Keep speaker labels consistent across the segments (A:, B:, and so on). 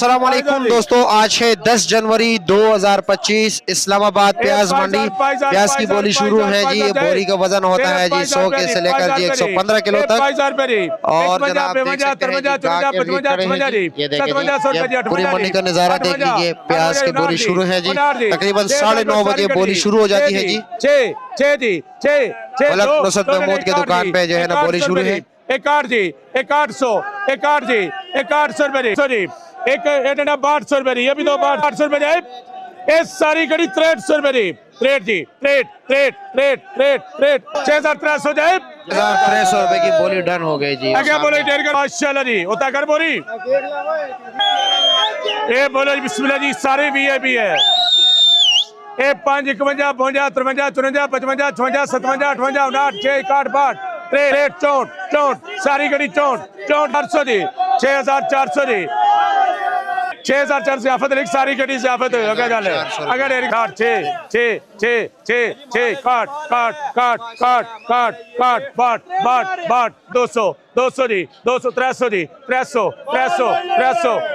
A: अस्सलाम वालेकुम दोस्तों, आज है 10 जनवरी 2025। इस्लामाबाद प्याज मंडी प्याज की बोली शुरू है जी। ये बोरी का वजन होता है जी 100 के से लेकर जी 115 किलो तक। और जनाब देख सकते हैं जी, गाहक भी खड़े हैं जी। ये देखिए जी, ये पूरी मंडी का नजारा देख लीजिए। प्याज की बोली शुरू है जी, तकरीबन 9:30 बजे बोली शुरू हो जाती है जी। मलक नुसरत महमूद की दुकान पे जो है ना बोली शुरू है।
B: 800 रुपए सॉरी एक 800 रुपए, ये भी दो 800 रुपए। ये सारी गड़ी 63 रुपए रेट जी, रेट 6300 जाए।
A: 6300 रुपए की बोली डन हो गई जी।
B: क्या बोले माशाल्लाह जी, होता कर बोली ये बोलो बिस्मिल्लाह जी। सारे वीआईपी है। ये 5 51 52 53 54 55 56 57 58 59 6 61 62 रेट 64 सारी गड़ी 64 800 जी 6400 जी 6400 आफत लिख सारी गड़ी से आफत अगर डाले अगर एक काट 6 काट बाट 200 जी 200 300 जी 300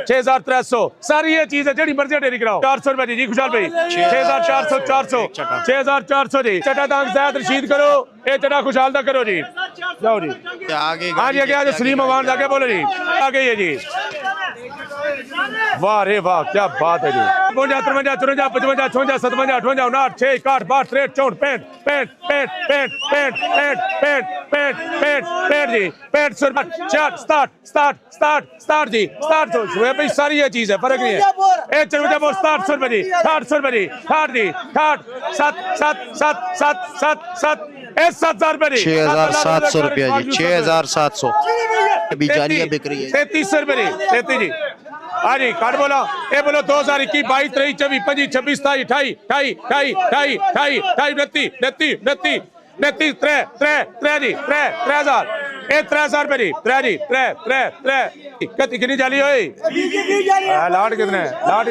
B: 6300 सारी ये चीज है जेडी मर्जी डेरी कराओ। 400 रुपए जी खुशहाल भाई 6400 6400 जी चटा दांग ज़ायद रशीद करो ये चटा खुशहाल दा करो जी। जाओ जी
A: आगे
B: हाँ जी आगे सलीम अवान आगे बोलो जी आगे ये जी। वाह रे वाह क्या बात है जी। 53 54 55 56 57 58 59 6 61 62 63 65 जी 60 जी 60 भाई सारी ये चीज है फर्क नहीं है। 60 रुपए जी 60 रुपए जी 7,000 रुपए
A: 6700 रुपया जी 6700। अभी जालियां बिक रही है
B: 33 रुपए 33 जी। हाँ जी काट बोला ये बोलो 2021 22 23 24 25 26 27 28 29 जी 3000 ए 3000 रुपए जी 3 कितनी जाली होई लाट कितने लाट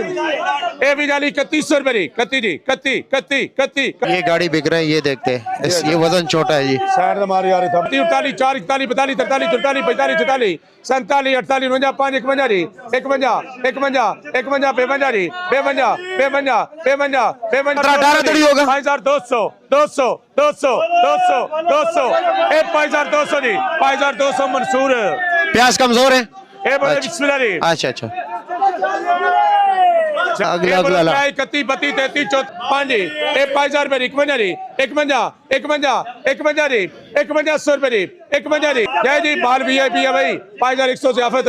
B: ए भी जाली 3100 रुपए जी 31
A: ये गाड़ी बिक रही है। ये देखते हैं ये वजन छोटा है जी।
B: साइड हमारी आ रही था 43 4 41 42 43 44 45 46 47 48 49 5 51 जी 51 जी 52
A: होगा
B: 5200 ए 5200 जी 5200 मंसूर।
A: प्याज कमजोर है।
B: ए बोले बिस्मिल्लाह जी।
A: अच्छा अगला
B: 31 32 33 54 जी ए 5000 रुपए 51 जी 51 जी 5100 रुपए जी 51 जी जय जी बाल वीआईपी है भाई 5100 से आफत।